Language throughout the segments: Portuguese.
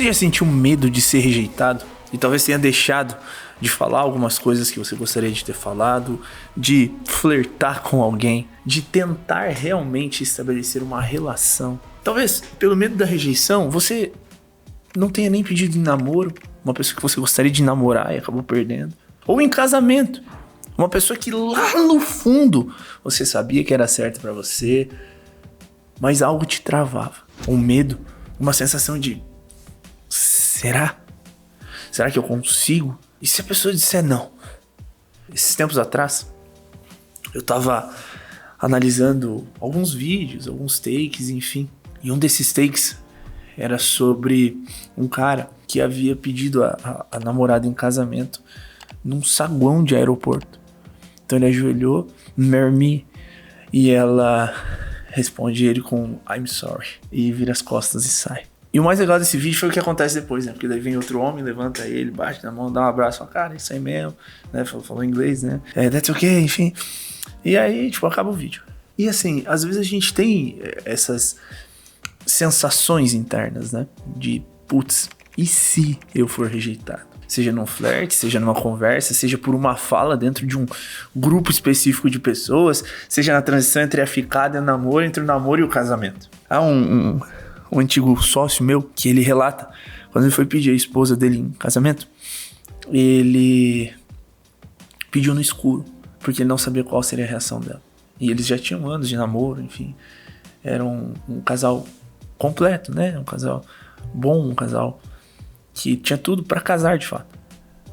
Você já sentiu medo de ser rejeitado? E talvez tenha deixado de falar algumas coisas que você gostaria de ter falado, de flertar com alguém, de tentar realmente estabelecer uma relação. Talvez, pelo medo da rejeição, você não tenha nem pedido em namoro uma pessoa que você gostaria de namorar e acabou perdendo. Ou em casamento, uma pessoa que lá no fundo você sabia que era certa pra você, mas algo te travava. Um medo, uma sensação de: será? Será que eu consigo? E se a pessoa disser não? Esses tempos atrás, eu tava analisando alguns vídeos, alguns takes, enfim. E um desses takes era sobre um cara que havia pedido a namorada em casamento num saguão de aeroporto. Então ele ajoelhou, marry me, e ela responde ele com I'm sorry, e vira as costas e sai. E o mais legal desse vídeo foi o que acontece depois, né? Porque daí vem outro homem, levanta ele, bate na mão, dá um abraço, fala: cara, isso aí mesmo, né? Falou inglês, né? That's okay, enfim. E aí, tipo, acaba o vídeo. E assim, às vezes a gente tem essas sensações internas, né? De, putz, e se eu for rejeitado? Seja num flerte, seja numa conversa, seja por uma fala dentro de um grupo específico de pessoas, seja na transição entre a ficada e o namoro, entre o namoro e o casamento. Há um antigo sócio meu que ele relata, quando ele foi pedir a esposa dele em casamento, ele pediu no escuro, porque ele não sabia qual seria a reação dela. E eles já tinham anos de namoro, enfim. Era um casal completo, né? Um casal bom, um casal que tinha tudo pra casar de fato.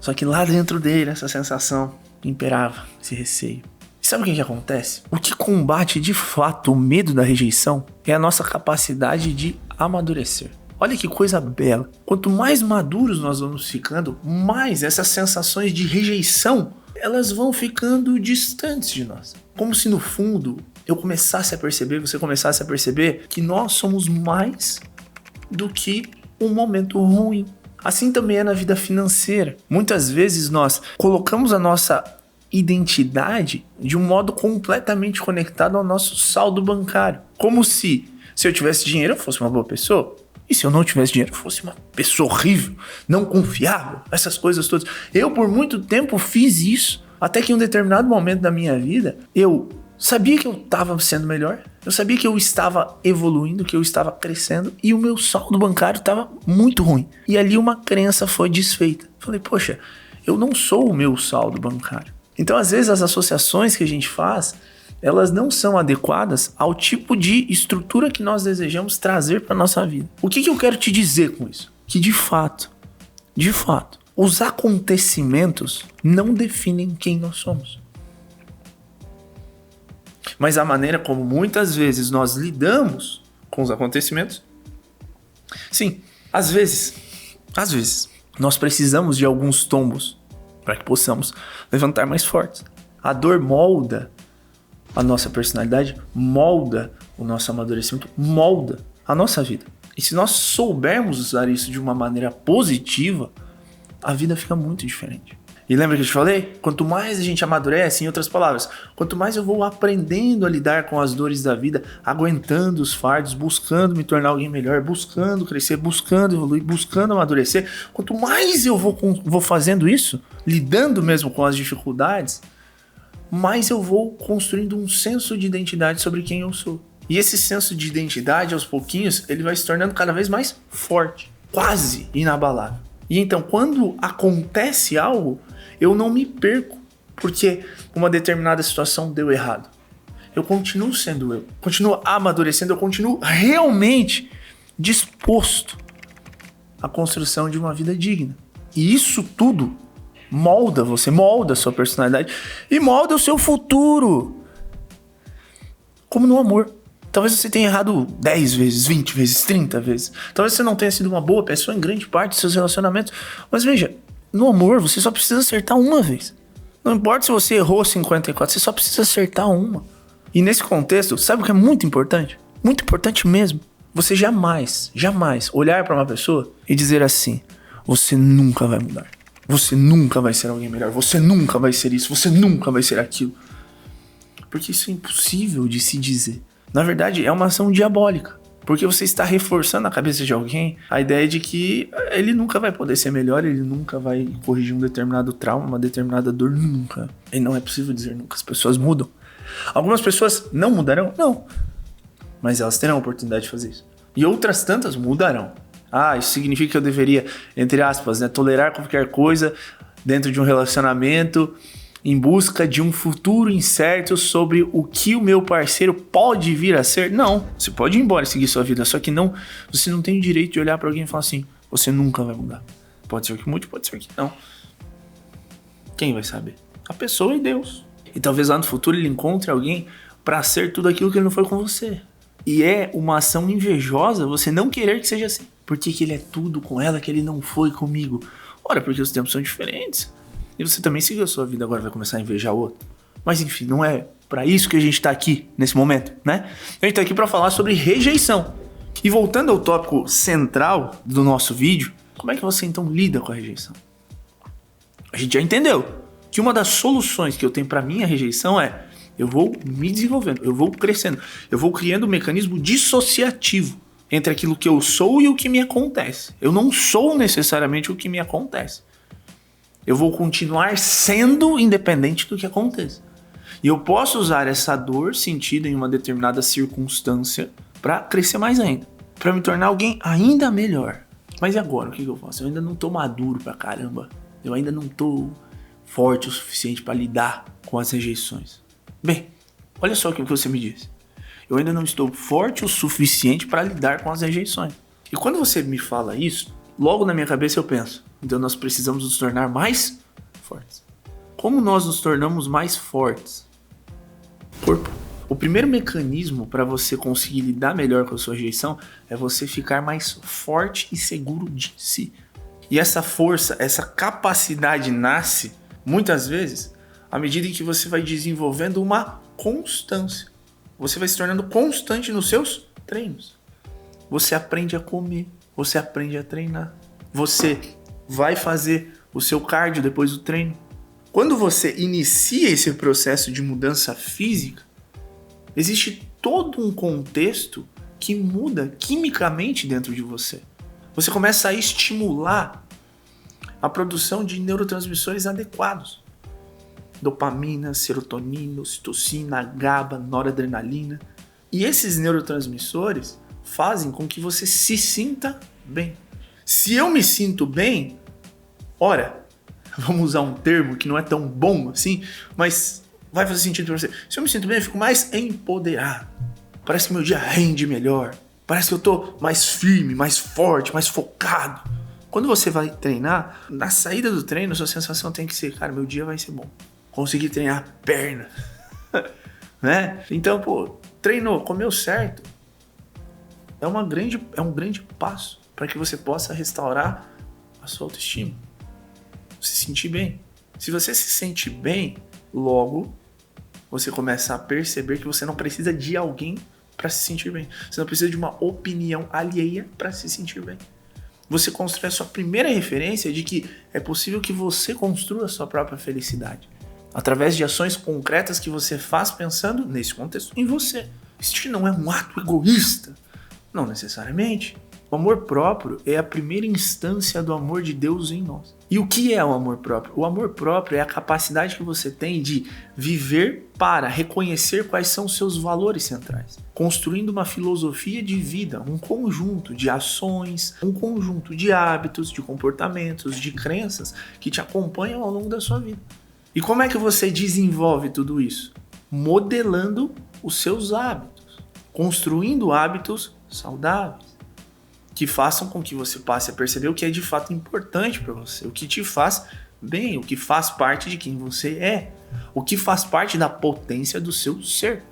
Só que lá dentro dele, essa sensação imperava, esse receio. E sabe o que acontece? O que combate de fato o medo da rejeição é a nossa capacidade de amadurecer. Olha que coisa bela. Quanto mais maduros nós vamos ficando, mais essas sensações de rejeição, elas vão ficando distantes de nós. Como se no fundo eu começasse a perceber, você começasse a perceber que nós somos mais do que um momento ruim. Assim também é na vida financeira. Muitas vezes nós colocamos a nossa identidade de um modo completamente conectado ao nosso saldo bancário. Como se eu tivesse dinheiro, eu fosse uma boa pessoa. E se eu não tivesse dinheiro, eu fosse uma pessoa horrível, não confiável, essas coisas todas. Eu, por muito tempo, fiz isso. Até que em um determinado momento da minha vida, eu sabia que eu estava sendo melhor. Eu sabia que eu estava evoluindo, que eu estava crescendo. E o meu saldo bancário estava muito ruim. E ali uma crença foi desfeita. Falei, poxa, eu não sou o meu saldo bancário. Então, às vezes, as associações que a gente faz, elas não são adequadas ao tipo de estrutura que nós desejamos trazer para a nossa vida. O que eu quero te dizer com isso? Que de fato, os acontecimentos não definem quem nós somos. Mas a maneira como muitas vezes nós lidamos com os acontecimentos, sim, às vezes, nós precisamos de alguns tombos para que possamos levantar mais fortes. A dor molda a nossa personalidade, molda o nosso amadurecimento, molda a nossa vida. E se nós soubermos usar isso de uma maneira positiva, a vida fica muito diferente. E lembra que eu te falei? Quanto mais a gente amadurece, em outras palavras, quanto mais eu vou aprendendo a lidar com as dores da vida, aguentando os fardos, buscando me tornar alguém melhor, buscando crescer, buscando evoluir, buscando amadurecer, quanto mais eu vou fazendo isso, lidando mesmo com as dificuldades, mais eu vou construindo um senso de identidade sobre quem eu sou. E esse senso de identidade, aos pouquinhos, ele vai se tornando cada vez mais forte, quase inabalável. E então, quando acontece algo, eu não me perco, porque uma determinada situação deu errado. Eu continuo sendo eu, continuo amadurecendo, eu continuo realmente disposto à construção de uma vida digna. E isso tudo molda você, molda a sua personalidade e molda o seu futuro. Como no amor. Talvez você tenha errado 10 vezes, 20 vezes, 30 vezes. Talvez você não tenha sido uma boa pessoa em grande parte dos seus relacionamentos. Mas veja, no amor você só precisa acertar uma vez. Não importa se você errou 54, você só precisa acertar uma. E nesse contexto, sabe o que é muito importante? Muito importante mesmo. Você jamais olhar para uma pessoa e dizer assim: você nunca vai mudar. Você nunca vai ser alguém melhor. Você nunca vai ser isso. Você nunca vai ser aquilo. Porque isso é impossível de se dizer. Na verdade, é uma ação diabólica. Porque você está reforçando na cabeça de alguém a ideia de que ele nunca vai poder ser melhor, ele nunca vai corrigir um determinado trauma, uma determinada dor, nunca. E não é possível dizer nunca, as pessoas mudam. Algumas pessoas não mudarão? Não. Mas elas terão a oportunidade de fazer isso. E outras tantas mudarão. Isso significa que eu deveria, entre aspas, né, tolerar qualquer coisa dentro de um relacionamento em busca de um futuro incerto sobre o que o meu parceiro pode vir a ser? Não, você pode ir embora e seguir sua vida, só que não, você não tem o direito de olhar para alguém e falar assim, você nunca vai mudar. Pode ser que mude, pode ser que não. Quem vai saber? A pessoa e Deus. E talvez lá no futuro ele encontre alguém para ser tudo aquilo que ele não foi com você. E é uma ação invejosa você não querer que seja assim. Por que ele é tudo com ela que ele não foi comigo? Ora, porque os tempos são diferentes. E você também seguiu a sua vida, agora vai começar a invejar o outro. Mas enfim, não é para isso que a gente tá aqui nesse momento, né? A gente tá aqui para falar sobre rejeição. E voltando ao tópico central do nosso vídeo, como é que você então lida com a rejeição? A gente já entendeu que uma das soluções que eu tenho para minha rejeição é eu vou me desenvolvendo, eu vou crescendo, eu vou criando um mecanismo dissociativo entre aquilo que eu sou e o que me acontece. Eu não sou necessariamente o que me acontece. Eu vou continuar sendo independente do que aconteça. E eu posso usar essa dor sentida em uma determinada circunstância para crescer mais ainda. Para me tornar alguém ainda melhor. Mas e agora? O que eu faço? Eu ainda não tô maduro pra caramba. Eu ainda não tô forte o suficiente para lidar com as rejeições. Bem, olha só o que você me disse. Eu ainda não estou forte o suficiente para lidar com as rejeições. E quando você me fala isso, logo na minha cabeça eu penso, então nós precisamos nos tornar mais fortes. Como nós nos tornamos mais fortes? Corpo. O primeiro mecanismo para você conseguir lidar melhor com a sua rejeição é você ficar mais forte e seguro de si. E essa força, essa capacidade nasce, muitas vezes, à medida em que você vai desenvolvendo uma constância. Você vai se tornando constante nos seus treinos. Você aprende a comer, você aprende a treinar. Você vai fazer o seu cardio depois do treino. Quando você inicia esse processo de mudança física, existe todo um contexto que muda quimicamente dentro de você. Você começa a estimular a produção de neurotransmissores adequados. Dopamina, serotonina, ocitocina, GABA, noradrenalina. E esses neurotransmissores fazem com que você se sinta bem. Se eu me sinto bem, ora, vamos usar um termo que não é tão bom assim, mas vai fazer sentido para você. Se eu me sinto bem, eu fico mais empoderado. Parece que meu dia rende melhor. Parece que eu tô mais firme, mais forte, mais focado. Quando você vai treinar, na saída do treino, a sua sensação tem que ser, cara, meu dia vai ser bom. Consegui treinar a perna. Né? Então, treinou, comeu certo. É um grande passo para que você possa restaurar a sua autoestima. Se sentir bem. Se você se sente bem, logo você começa a perceber que você não precisa de alguém para se sentir bem. Você não precisa de uma opinião alheia para se sentir bem. Você constrói a sua primeira referência de que é possível que você construa a sua própria felicidade. Através de ações concretas que você faz pensando, nesse contexto, em você. Isso não é um ato egoísta. Não necessariamente. O amor próprio é a primeira instância do amor de Deus em nós. E o que é o amor próprio? O amor próprio é a capacidade que você tem de viver para reconhecer quais são os seus valores centrais, construindo uma filosofia de vida, um conjunto de ações, um conjunto de hábitos, de comportamentos, de crenças que te acompanham ao longo da sua vida. E como é que você desenvolve tudo isso? Modelando os seus hábitos, construindo hábitos saudáveis, que façam com que você passe a perceber o que é de fato importante para você, o que te faz bem, o que faz parte de quem você é, o que faz parte da potência do seu ser.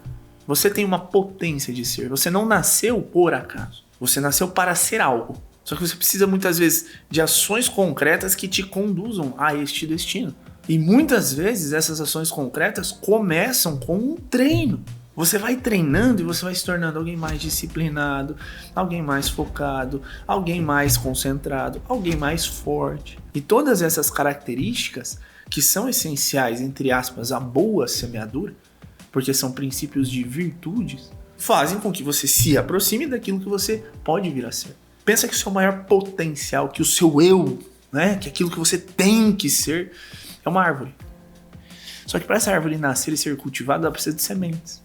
Você tem uma potência de ser, você não nasceu por acaso, você nasceu para ser algo. Só que você precisa muitas vezes de ações concretas que te conduzam a este destino. E muitas vezes essas ações concretas começam com um treino. Você vai treinando e você vai se tornando alguém mais disciplinado, alguém mais focado, alguém mais concentrado, alguém mais forte. E todas essas características que são essenciais, entre aspas, à boa semeadura, porque são princípios de virtudes, fazem com que você se aproxime daquilo que você pode vir a ser. Pensa que o seu maior potencial, que o seu eu, né, que aquilo que você tem que ser, é uma árvore. Só que para essa árvore nascer e ser cultivada, ela precisa de sementes.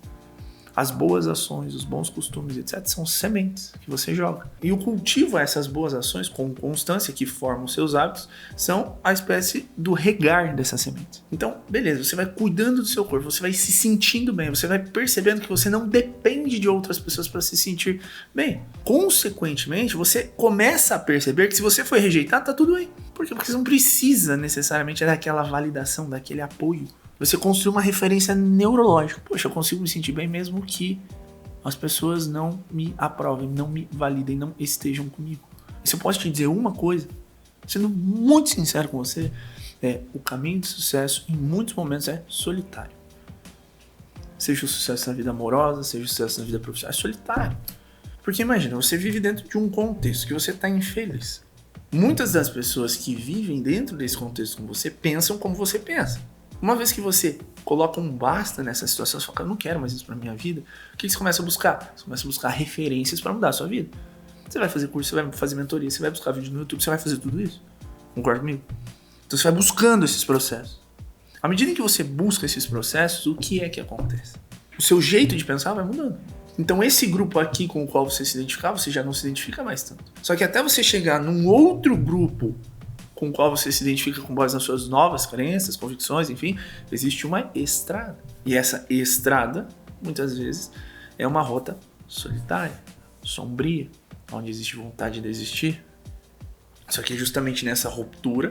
As boas ações, os bons costumes, etc., são sementes que você joga. E o cultivo a essas boas ações, com constância, que formam os seus hábitos, são a espécie do regar dessas sementes. Então, beleza, você vai cuidando do seu corpo, você vai se sentindo bem, você vai percebendo que você não depende de outras pessoas para se sentir bem. Consequentemente, você começa a perceber que se você foi rejeitado, tá tudo bem. Por quê? Porque você não precisa necessariamente daquela validação, daquele apoio. Você construi uma referência neurológica. Poxa, eu consigo me sentir bem mesmo que as pessoas não me aprovem, não me validem, não estejam comigo. E se eu posso te dizer uma coisa, sendo muito sincero com você, o caminho de sucesso em muitos momentos é solitário. Seja o sucesso na vida amorosa, seja o sucesso na vida profissional, é solitário. Porque imagina, você vive dentro de um contexto que você está infeliz. Muitas das pessoas que vivem dentro desse contexto com você pensam como você pensa. Uma vez que você coloca um basta nessa situação, você fala, eu não quero mais isso pra minha vida, o que você começa a buscar? Você começa a buscar referências para mudar a sua vida. Você vai fazer curso, você vai fazer mentoria, você vai buscar vídeo no YouTube, você vai fazer tudo isso. Concorda comigo? Então você vai buscando esses processos. À medida que você busca esses processos, o que é que acontece? O seu jeito de pensar vai mudando. Então esse grupo aqui com o qual você se identificava, você já não se identifica mais tanto. Só que até você chegar num outro grupo com o qual você se identifica com base nas suas novas crenças, convicções, enfim, existe uma estrada. E essa estrada, muitas vezes, é uma rota solitária, sombria, onde existe vontade de existir. Só que justamente nessa ruptura,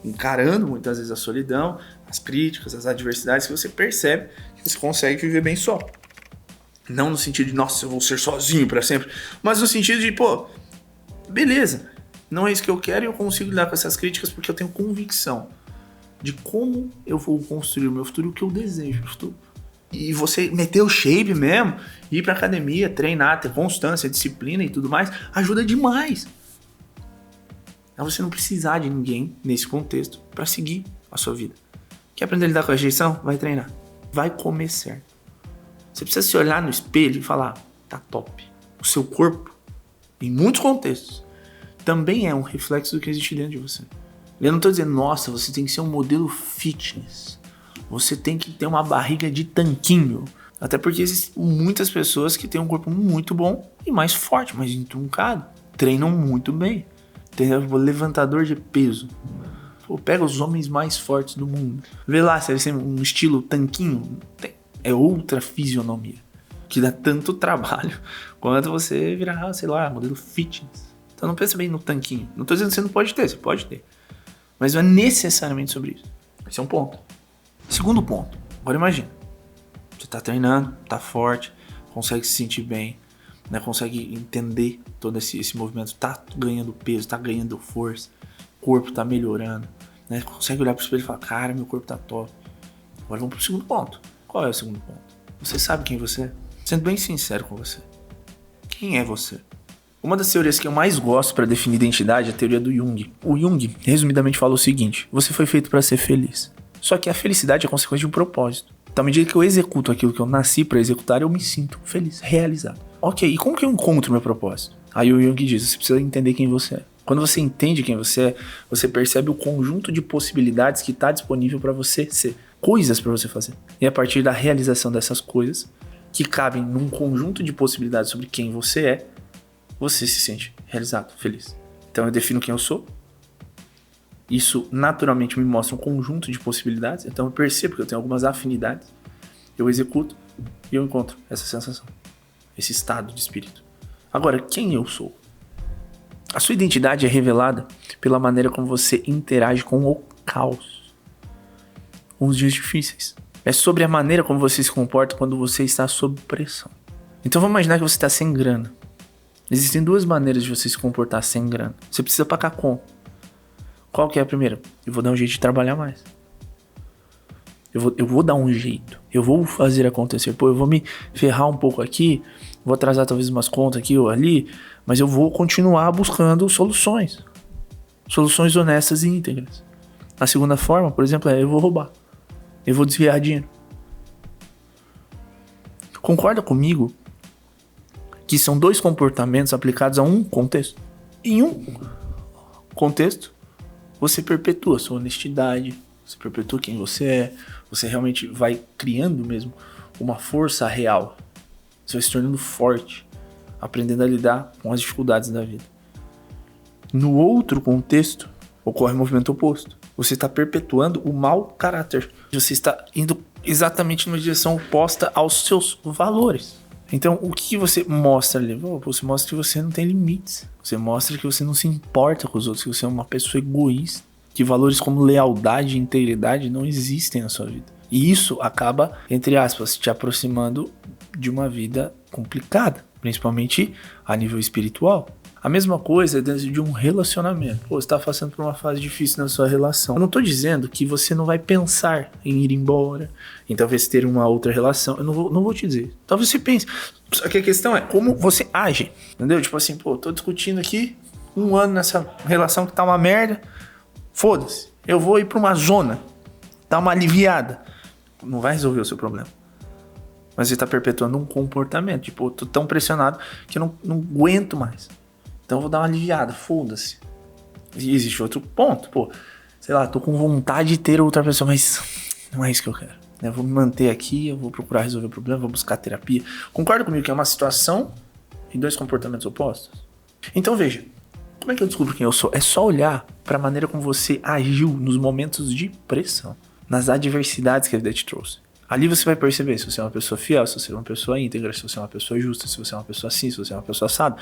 encarando muitas vezes a solidão, as críticas, as adversidades, que você percebe que você consegue viver bem só. Não no sentido de, nossa, eu vou ser sozinho para sempre, mas no sentido de, beleza, não é isso que eu quero e eu consigo lidar com essas críticas porque eu tenho convicção de como eu vou construir o meu futuro, o que eu desejo no futuro. E você meter o shape mesmo, ir pra academia, treinar, ter constância, disciplina e tudo mais, ajuda demais. É você não precisar de ninguém nesse contexto para seguir a sua vida. Quer aprender a lidar com a rejeição? Vai treinar. Vai comer certo. Você precisa se olhar no espelho e falar, tá top. O seu corpo, em muitos contextos, também é um reflexo do que existe dentro de você. Eu não estou dizendo, nossa, você tem que ser um modelo fitness. Você tem que ter uma barriga de tanquinho. Até porque existem muitas pessoas que têm um corpo muito bom e mais forte, mais entroncado. Treinam muito bem. Tem levantador de peso. Pega os homens mais fortes do mundo. Vê lá se eles têm um estilo tanquinho. É outra fisionomia. Que dá tanto trabalho quanto você virar, sei lá, modelo fitness. Então não pensa bem no tanquinho. Não tô dizendo que você não pode ter, você pode ter. Mas não é necessariamente sobre isso. Esse é um ponto. Segundo ponto. Agora imagina. Você tá treinando, tá forte, consegue se sentir bem, né? Consegue entender todo esse movimento. Tá ganhando peso, tá ganhando força. O corpo tá melhorando. Né? Consegue olhar pro espelho e falar, cara, meu corpo tá top. Agora vamos pro segundo ponto. Qual é o segundo ponto? Você sabe quem você é? Sendo bem sincero com você. Quem é você? Uma das teorias que eu mais gosto para definir identidade é a teoria do Jung. O Jung, resumidamente, fala o seguinte: você foi feito para ser feliz. Só que a felicidade é consequência de um propósito. Então, à medida que eu executo aquilo que eu nasci para executar, eu me sinto feliz, realizado. Ok, e como que eu encontro meu propósito? Aí o Jung diz, você precisa entender quem você é. Quando você entende quem você é, você percebe o conjunto de possibilidades que está disponível para você ser. Coisas para você fazer. E a partir da realização dessas coisas, que cabem num conjunto de possibilidades sobre quem você é, você se sente realizado, feliz. Então eu defino quem eu sou. Isso naturalmente me mostra um conjunto de possibilidades. Então eu percebo que eu tenho algumas afinidades. Eu executo e eu encontro essa sensação. Esse estado de espírito. Agora, quem eu sou? A sua identidade é revelada pela maneira como você interage com o caos. Com os dias difíceis. É sobre a maneira como você se comporta quando você está sob pressão. Então vamos imaginar que você está sem grana. Existem duas maneiras de você se comportar sem grana. Você precisa pagar conta. Qual que é a primeira? Eu vou dar um jeito de trabalhar mais. Eu vou dar um jeito. Eu vou fazer acontecer. Eu vou me ferrar um pouco aqui. Vou atrasar talvez umas contas aqui ou ali. Mas eu vou continuar buscando soluções. Soluções honestas e íntegras. A segunda forma, por exemplo, é eu vou roubar. Eu vou desviar dinheiro. Concorda comigo que são 2 comportamentos aplicados a um contexto. Em um contexto, você perpetua a sua honestidade, você perpetua quem você é, você realmente vai criando mesmo uma força real. Você vai se tornando forte, aprendendo a lidar com as dificuldades da vida. No outro contexto, ocorre o movimento oposto. Você está perpetuando o mau caráter. Você está indo exatamente numa direção oposta aos seus valores. Então, o que você mostra ali? Você mostra que você não tem limites. Você mostra que você não se importa com os outros, que você é uma pessoa egoísta. Que valores como lealdade e integridade não existem na sua vida. E isso acaba, entre aspas, te aproximando de uma vida complicada, principalmente a nível espiritual. A mesma coisa é dentro de um relacionamento. Você está passando por uma fase difícil na sua relação. Eu não estou dizendo que você não vai pensar em ir embora, em talvez ter uma outra relação. Eu não vou te dizer. Talvez você pense. Só que a questão é como você age. Entendeu? Tipo assim, tô discutindo aqui 1 ano nessa relação que tá uma merda. Foda-se. Eu vou ir para uma zona. Dar uma aliviada. Não vai resolver o seu problema. Mas você está perpetuando um comportamento. Tipo, eu tô tão pressionado que eu não aguento mais. Então eu vou dar uma aliviada, foda-se. E existe outro ponto, sei lá, tô com vontade de ter outra pessoa, mas não é isso que eu quero. Eu vou me manter aqui, eu vou procurar resolver o problema, vou buscar terapia. Concorda comigo que é uma situação e 2 comportamentos opostos? Então veja, como é que eu descubro quem eu sou? É só olhar para a maneira como você agiu nos momentos de pressão, nas adversidades que a vida te trouxe. Ali você vai perceber se você é uma pessoa fiel, se você é uma pessoa íntegra, se você é uma pessoa justa, se você é uma pessoa assim, se você é uma pessoa assada.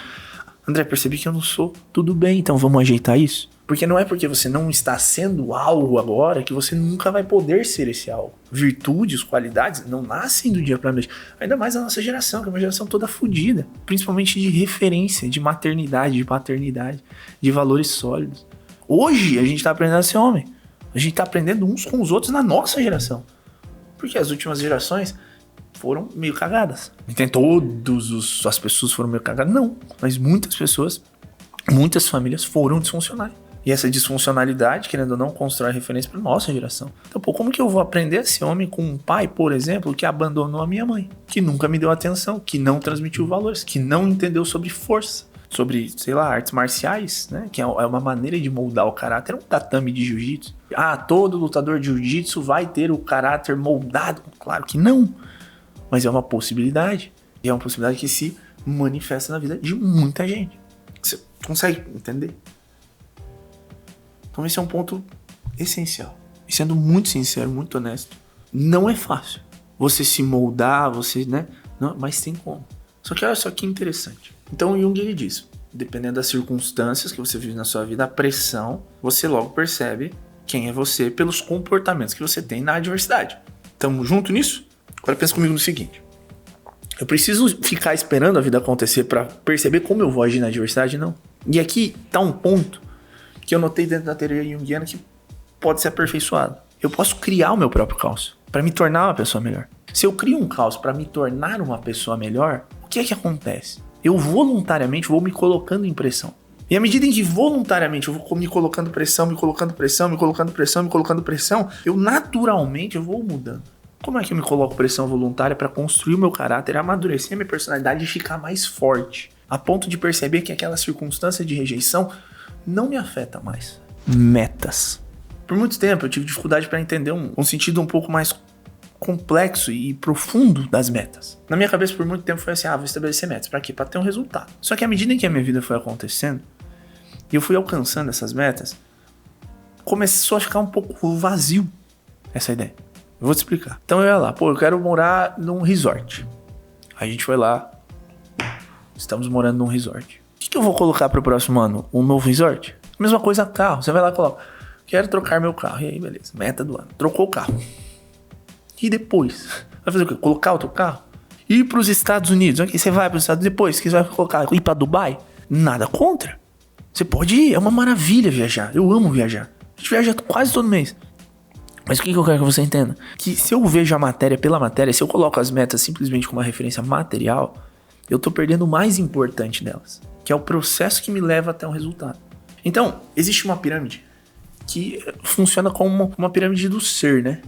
André, percebi que eu não sou. Tudo bem, então vamos ajeitar isso? Porque não é porque você não está sendo algo agora que você nunca vai poder ser esse algo. Virtudes, qualidades, não nascem do dia pra noite. Ainda mais a nossa geração, que é uma geração toda fodida. Principalmente de referência, de maternidade, de paternidade, de valores sólidos. Hoje a gente tá aprendendo a ser homem. A gente tá aprendendo uns com os outros na nossa geração. Porque as últimas gerações foram meio cagadas. Então todas as pessoas foram meio cagadas? Não. Mas muitas pessoas, muitas famílias foram disfuncionais. E essa disfuncionalidade, querendo ou não, constrói referência para nossa geração. Então, como que eu vou aprender a ser homem com um pai, por exemplo, que abandonou a minha mãe? Que nunca me deu atenção, que não transmitiu valores, que não entendeu sobre força, sobre, sei lá, artes marciais, né? Que é uma maneira de moldar o caráter, é um tatame de jiu-jitsu. Todo lutador de jiu-jitsu vai ter o caráter moldado? Claro que não. Mas é uma possibilidade. E é uma possibilidade que se manifesta na vida de muita gente. Você consegue entender? Então esse é um ponto essencial. E sendo muito sincero, muito honesto, não é fácil você se moldar, né? Não, mas tem como. Só que olha só que interessante. Então Jung ele diz, dependendo das circunstâncias que você vive na sua vida, a pressão, você logo percebe quem é você pelos comportamentos que você tem na adversidade. Tamo junto nisso? Agora pensa comigo no seguinte. Eu preciso ficar esperando a vida acontecer para perceber como eu vou agir na adversidade? Não. E aqui tá um ponto que eu notei dentro da teoria junguiana que pode ser aperfeiçoado. Eu posso criar o meu próprio caos para me tornar uma pessoa melhor. Se eu crio um caos para me tornar uma pessoa melhor, o que é que acontece? Eu voluntariamente vou me colocando em pressão. E à medida em que voluntariamente eu vou me colocando pressão, eu naturalmente vou mudando. Como é que eu me coloco pressão voluntária para construir o meu caráter, amadurecer a minha personalidade e ficar mais forte? A ponto de perceber que aquela circunstância de rejeição não me afeta mais. Metas. Por muito tempo eu tive dificuldade para entender um sentido um pouco mais complexo e profundo das metas. Na minha cabeça por muito tempo foi assim, vou estabelecer metas. Para quê? Para ter um resultado. Só que à medida em que a minha vida foi acontecendo e eu fui alcançando essas metas, começou a ficar um pouco vazio essa ideia. Eu vou te explicar. Então eu ia lá, eu quero morar num resort. A gente foi lá, estamos morando num resort. O que eu vou colocar para o próximo ano? Um novo resort? Mesma coisa, carro. Você vai lá e coloca, quero trocar meu carro. E aí, beleza, meta do ano. Trocou o carro. E depois? Vai fazer o quê? Colocar outro carro? Ir para os Estados Unidos. Ok, você vai para os Estados Unidos depois. O que você vai colocar? Ir para Dubai? Nada contra. Você pode ir, é uma maravilha viajar. Eu amo viajar. A gente viaja quase todo mês. Mas o que eu quero que você entenda? Que se eu vejo a matéria pela matéria, se eu coloco as metas simplesmente como uma referência material, eu tô perdendo o mais importante delas, que é o processo que me leva até um resultado. Então, existe uma pirâmide que funciona como uma pirâmide do ser, né?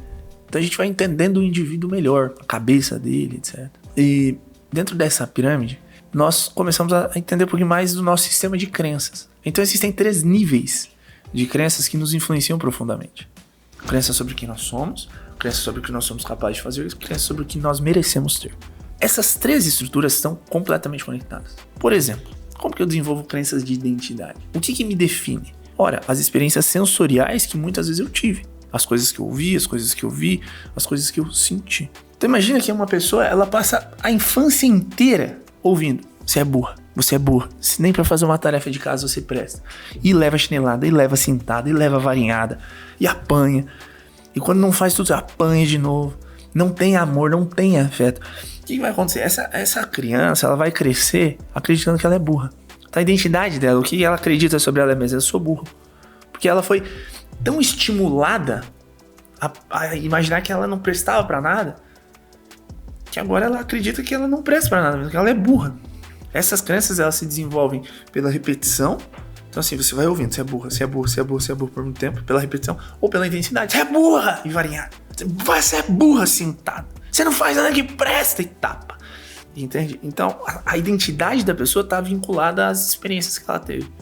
Então a gente vai entendendo o indivíduo melhor, a cabeça dele, etc. E dentro dessa pirâmide, nós começamos a entender um pouquinho mais do nosso sistema de crenças. Então existem 3 níveis de crenças que nos influenciam profundamente. Crença sobre quem nós somos, crença sobre o que nós somos capazes de fazer e crença sobre o que nós merecemos ter. Essas 3 estruturas estão completamente conectadas. Por exemplo, como que eu desenvolvo crenças de identidade? O que me define? Ora, as experiências sensoriais que muitas vezes eu tive. As coisas que eu ouvi, as coisas que eu vi, as coisas que eu senti. Então imagina que uma pessoa, ela passa a infância inteira ouvindo: você é burra, se nem pra fazer uma tarefa de casa você presta. E leva chinelada, e leva cintada, e leva varinhada, e apanha. E quando não faz tudo, apanha de novo. Não tem amor, não tem afeto. O que vai acontecer? Essa criança, ela vai crescer acreditando que ela é burra. Então, a identidade dela, o que ela acredita sobre ela mesma, eu sou burro. Porque ela foi tão estimulada a imaginar que ela não prestava pra nada, que agora ela acredita que ela não presta pra nada, que ela é burra. Essas crenças, elas se desenvolvem pela repetição. Então assim, você vai ouvindo: você é burra, você é burra, você é burra, você é burra por muito tempo, pela repetição, ou pela intensidade: você é burra, e varinhada. Você é burra, sentada. Você não faz nada que presta, e tapa. Entende? Então, a identidade da pessoa está vinculada às experiências que ela teve.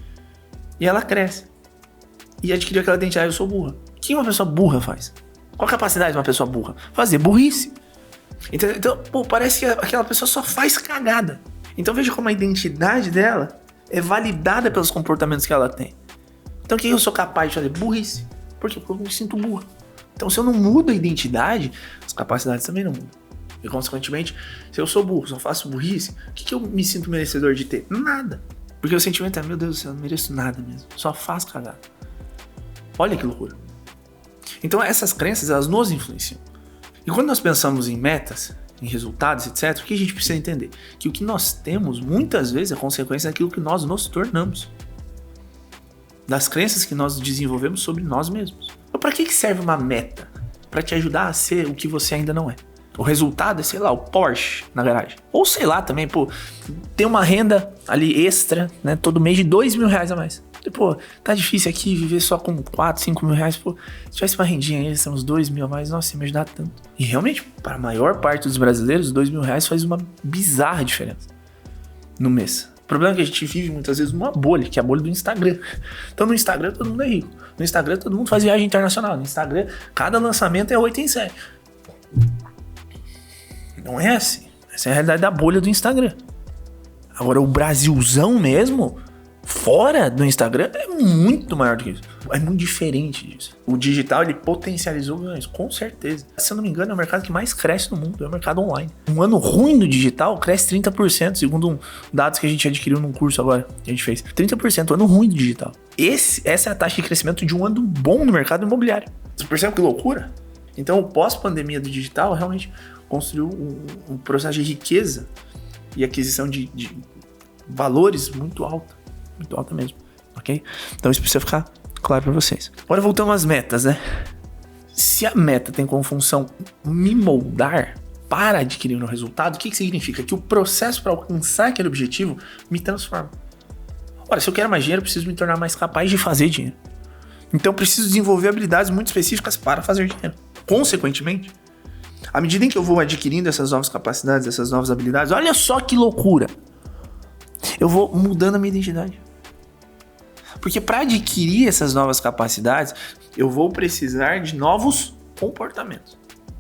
E ela cresce. E adquiriu aquela identidade: eu sou burra. O que uma pessoa burra faz? Qual a capacidade de uma pessoa burra? Fazer burrice. Então, parece que aquela pessoa só faz cagada. Então veja como a identidade dela é validada pelos comportamentos que ela tem. Então o que eu sou capaz de fazer? Burrice. Por quê? Porque eu me sinto burra. Então se eu não mudo a identidade, as capacidades também não mudam. E consequentemente, se eu sou burro, só faço burrice, o que eu me sinto merecedor de ter? Nada. Porque o sentimento é: meu Deus do céu, eu não mereço nada mesmo. Só faço cagada. Olha que loucura. Então essas crenças, elas nos influenciam. E quando nós pensamos em metas, em resultados, etc., o que a gente precisa entender? Que o que nós temos, muitas vezes, é consequência daquilo que nós nos tornamos. Das crenças que nós desenvolvemos sobre nós mesmos. Então, para que serve uma meta? Para te ajudar a ser o que você ainda não é. O resultado é, sei lá, o Porsche na garagem. Ou sei lá também, ter uma renda ali extra, né, todo mês de R$2.000 a mais. Tá difícil aqui viver só com 4, 5 mil reais. Se tivesse uma rendinha aí, são uns 2.000 a mais, nossa, ia me ajudar tanto. E realmente, para a maior parte dos brasileiros, R$2.000 faz uma bizarra diferença no mês. O problema é que a gente vive muitas vezes numa bolha, que é a bolha do Instagram. Então no Instagram todo mundo é rico. No Instagram todo mundo faz viagem internacional. No Instagram, cada lançamento é 8 em 7. Não é assim. Essa é a realidade da bolha do Instagram. Agora o Brasilzão mesmo, fora do Instagram, é muito maior do que isso. É muito diferente disso. O digital, ele potencializou ganhos, com certeza. Se eu não me engano, é o mercado que mais cresce no mundo, é o mercado online. Um ano ruim do digital cresce 30%, segundo dados que a gente adquiriu num curso agora que a gente fez. 30%, ano ruim do digital. Essa é a taxa de crescimento de um ano bom no mercado imobiliário. Você percebe que loucura? Então, o pós-pandemia do digital realmente construiu um processo de riqueza e aquisição de valores muito alta mesmo, ok? Então isso precisa ficar claro para vocês. Agora voltamos às metas, né? Se a meta tem como função me moldar para adquirir um resultado, o que significa? Que o processo para alcançar aquele objetivo me transforma. Ora, se eu quero mais dinheiro, eu preciso me tornar mais capaz de fazer dinheiro. Então eu preciso desenvolver habilidades muito específicas para fazer dinheiro. Consequentemente, à medida em que eu vou adquirindo essas novas capacidades, essas novas habilidades, olha só que loucura! Eu vou mudando a minha identidade. Porque para adquirir essas novas capacidades, eu vou precisar de novos comportamentos.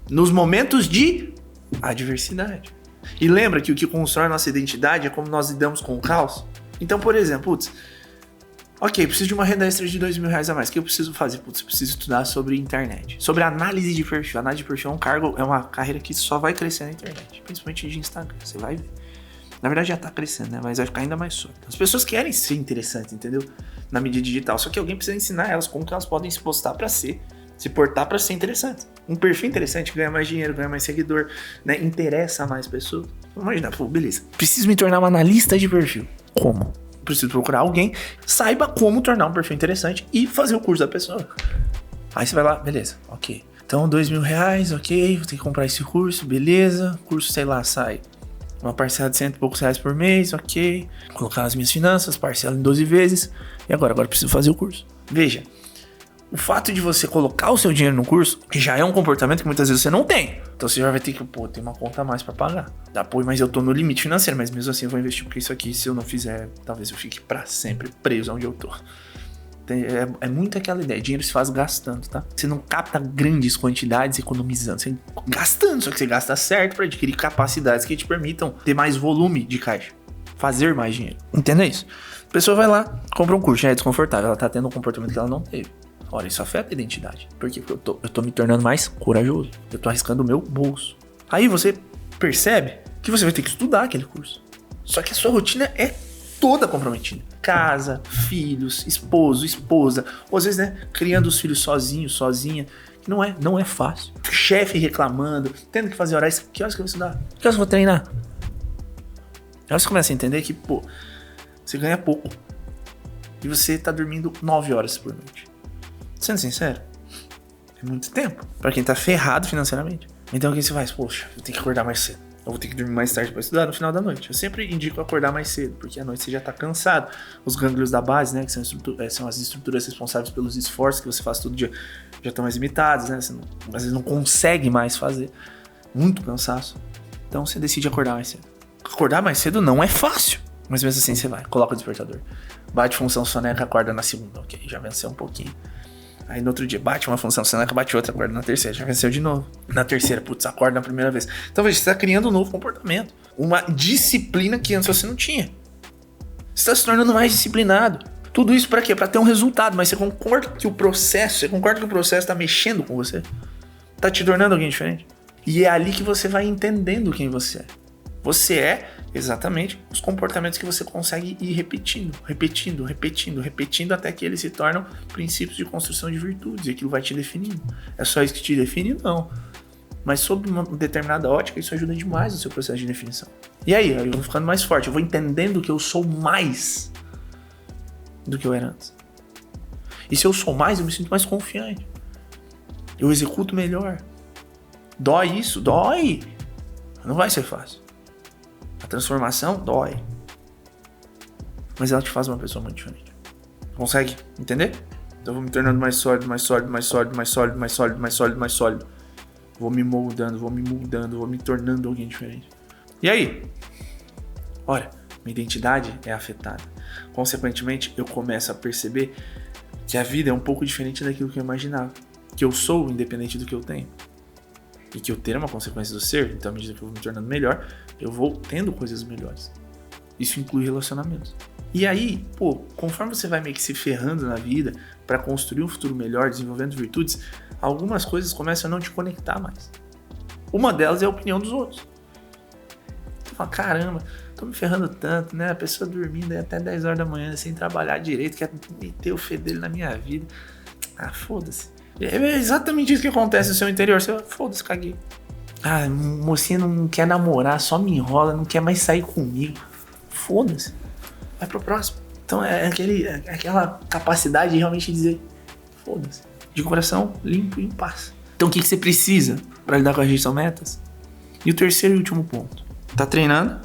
Nos momentos de adversidade. E lembra que o que constrói a nossa identidade é como nós lidamos com o caos? Então, por exemplo, ok, preciso de uma renda extra de R$2.000 a mais. O que eu preciso fazer? Eu preciso estudar sobre internet. Sobre análise de perfil. Análise de perfil é uma carreira que só vai crescer na internet. Principalmente de Instagram, você vai ver. Na verdade já tá crescendo, né? Mas vai ficar ainda mais sólido. As pessoas querem ser interessantes, entendeu? Na mídia digital. Só que alguém precisa ensinar elas como que elas podem se postar pra se portar pra ser interessante. Um perfil interessante ganha mais dinheiro, ganha mais seguidor, né? Interessa a mais pessoas. Imagina, beleza. Preciso me tornar um analista de perfil. Como? Preciso procurar alguém que saiba como tornar um perfil interessante e fazer o curso da pessoa. Aí você vai lá, beleza, ok. Então R$2.000, ok, vou ter que comprar esse curso, beleza. O curso, sei lá, sai uma parcela de R$100 e poucos por mês, ok. Colocar as minhas finanças, parcela em 12 vezes. E agora preciso fazer o curso. Veja, O fato de você colocar o seu dinheiro no curso já é um comportamento que muitas vezes você não tem. Então você já vai ter que, tem uma conta a mais pra pagar. Tá, mas eu tô no limite financeiro, mas mesmo assim eu vou investir, porque isso aqui, se eu não fizer, talvez eu fique pra sempre preso onde eu tô. É muito aquela ideia, dinheiro se faz gastando, tá? Você não capta grandes quantidades economizando, você gastando, só que você gasta certo pra adquirir capacidades que te permitam ter mais volume de caixa, fazer mais dinheiro. Entenda isso? A pessoa vai lá, compra um curso, já é desconfortável, ela tá tendo um comportamento que ela não teve. Ora, isso afeta a identidade. Por quê? Porque eu tô me tornando mais corajoso. Eu tô arriscando o meu bolso. Aí você percebe que você vai ter que estudar aquele curso. Só que a sua rotina é toda comprometida. Casa, filhos, esposo, esposa. Ou às vezes, né, criando os filhos sozinho, sozinha. Não é fácil. Chefe reclamando, tendo que fazer horários. Que horas que eu vou estudar? Que horas que eu vou treinar? Aí você começa a entender que, você ganha pouco. E você tá dormindo 9 horas por noite. Sendo sincero, é muito tempo pra quem tá ferrado financeiramente. Então o que você faz? Poxa, eu tenho que acordar mais cedo. Eu vou ter que dormir mais tarde pra estudar no final da noite. Eu sempre indico acordar mais cedo, porque à noite você já tá cansado. Os gânglios da base, né, que são as estruturas responsáveis pelos esforços que você faz todo dia, já estão mais limitados, né? Você às vezes não consegue mais fazer. Muito cansaço. Então você decide acordar mais cedo. Acordar mais cedo não é fácil. Mas mesmo assim você vai, coloca o despertador. Bate função soneca, acorda na segunda. Ok, já venceu um pouquinho. Aí no outro dia bate uma função soneca, bate outra, acorda na terceira, já venceu de novo. Na terceira, acorda na primeira vez. Então veja, você está criando um novo comportamento. Uma disciplina que antes você não tinha. Você está se tornando mais disciplinado. Tudo isso para quê? Para ter um resultado. Mas você concorda que o processo está mexendo com você? Está te tornando alguém diferente? E é ali que você vai entendendo quem você é. Você é exatamente os comportamentos que você consegue ir repetindo, até que eles se tornam princípios de construção de virtudes, e aquilo vai te definindo. É só isso que te define? Não. Mas sob uma determinada ótica, isso ajuda demais no seu processo de definição. E aí, eu vou ficando mais forte, eu vou entendendo que eu sou mais do que eu era antes. E se eu sou mais, eu me sinto mais confiante. Eu executo melhor. Dói isso? Dói. Não vai ser fácil. A transformação dói. Mas ela te faz uma pessoa muito diferente. Consegue entender? Então eu vou me tornando mais sólido. Vou me moldando, vou me tornando alguém diferente. E aí? Olha, minha identidade é afetada. Consequentemente, eu começo a perceber que a vida é um pouco diferente daquilo que eu imaginava. Que eu sou independente do que eu tenho. E que eu ter é uma consequência do ser. Então, à medida que eu vou me tornando melhor, eu vou tendo coisas melhores. Isso inclui relacionamentos. E aí, conforme você vai meio que se ferrando na vida para construir um futuro melhor, desenvolvendo virtudes, algumas coisas começam a não te conectar mais. Uma delas é a opinião dos outros. Você fala, caramba, tô me ferrando tanto, né? A pessoa dormindo até 10 horas da manhã sem trabalhar direito, quer meter o fedelho na minha vida. Ah, foda-se. É exatamente isso que acontece no seu interior. Você fala, foda-se, caguei. Ah, mocinha não quer namorar, só me enrola, não quer mais sair comigo. Foda-se. Vai pro próximo. Então é aquela capacidade de realmente dizer foda-se. De coração limpo e em paz. Então o que você precisa para lidar com a gente são metas? E o terceiro e último ponto. Tá treinando,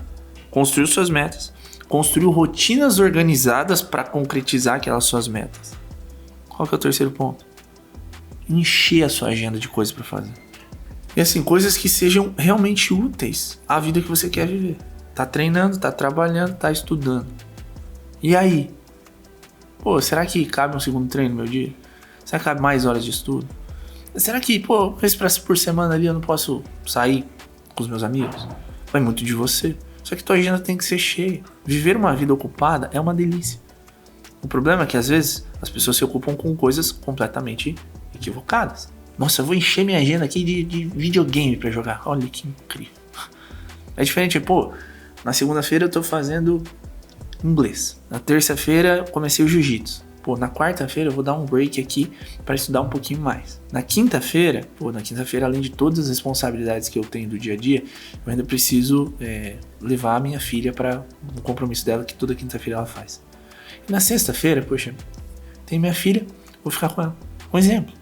construiu suas metas, construiu rotinas organizadas para concretizar aquelas suas metas. Qual que é o terceiro ponto? Encher a sua agenda de coisas para fazer. E assim, coisas que sejam realmente úteis à vida que você quer viver. Tá treinando, tá trabalhando, tá estudando. E aí? Será que cabe um segundo treino no meu dia? Será que cabe mais horas de estudo? Será que, vez por semana ali eu não posso sair com os meus amigos? Vai muito de você. Só que tua agenda tem que ser cheia. Viver uma vida ocupada é uma delícia. O problema é que às vezes as pessoas se ocupam com coisas completamente equivocadas. Nossa, eu vou encher minha agenda aqui de videogame pra jogar. Olha que incrível. É diferente, na segunda-feira eu tô fazendo inglês. Na terça-feira comecei o jiu-jitsu. Na quarta-feira eu vou dar um break aqui para estudar um pouquinho mais. Na quinta-feira, além de todas as responsabilidades que eu tenho do dia a dia, eu ainda preciso levar a minha filha para um compromisso dela que toda quinta-feira ela faz. E na sexta-feira, tem minha filha, vou ficar com ela. Um exemplo.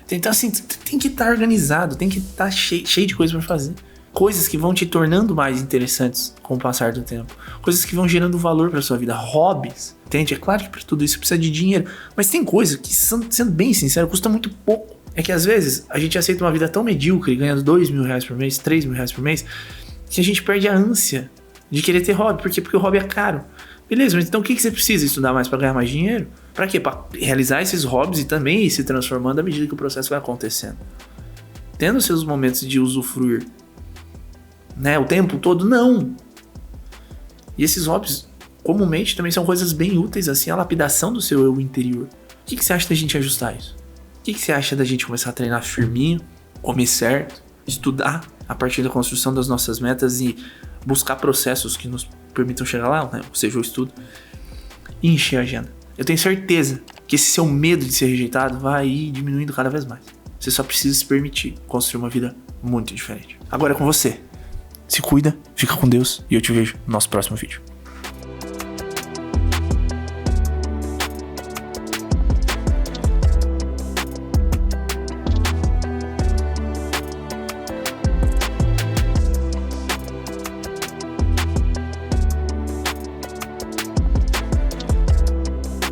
Então assim, tem que estar organizado, tem que estar cheio de coisas para fazer. Coisas que vão te tornando mais interessantes com o passar do tempo. Coisas que vão gerando valor pra sua vida. Hobbies. Entende? É claro que pra tudo isso precisa de dinheiro. Mas tem coisas que, sendo bem sincero, custa muito pouco. É que às vezes a gente aceita uma vida tão medíocre, ganhando R$2.000 por mês, R$3.000 por mês, que a gente perde a ânsia de querer ter hobby. Por quê? Porque o hobby é caro. Beleza, mas então o que você precisa estudar mais pra ganhar mais dinheiro? Pra quê? Pra realizar esses hobbies e também ir se transformando à medida que o processo vai acontecendo. Tendo seus momentos de usufruir, né, o tempo todo, não. E esses hobbies, comumente, também são coisas bem úteis, assim, a lapidação do seu eu interior. O que você acha da gente ajustar isso? O que você acha da gente começar a treinar firminho, comer certo, estudar a partir da construção das nossas metas e buscar processos que nos permitam chegar lá, né? Ou seja, o estudo, e encher a agenda. Eu tenho certeza que esse seu medo de ser rejeitado vai ir diminuindo cada vez mais. Você só precisa se permitir construir uma vida muito diferente. Agora é com você. Se cuida, fica com Deus e eu te vejo no nosso próximo vídeo.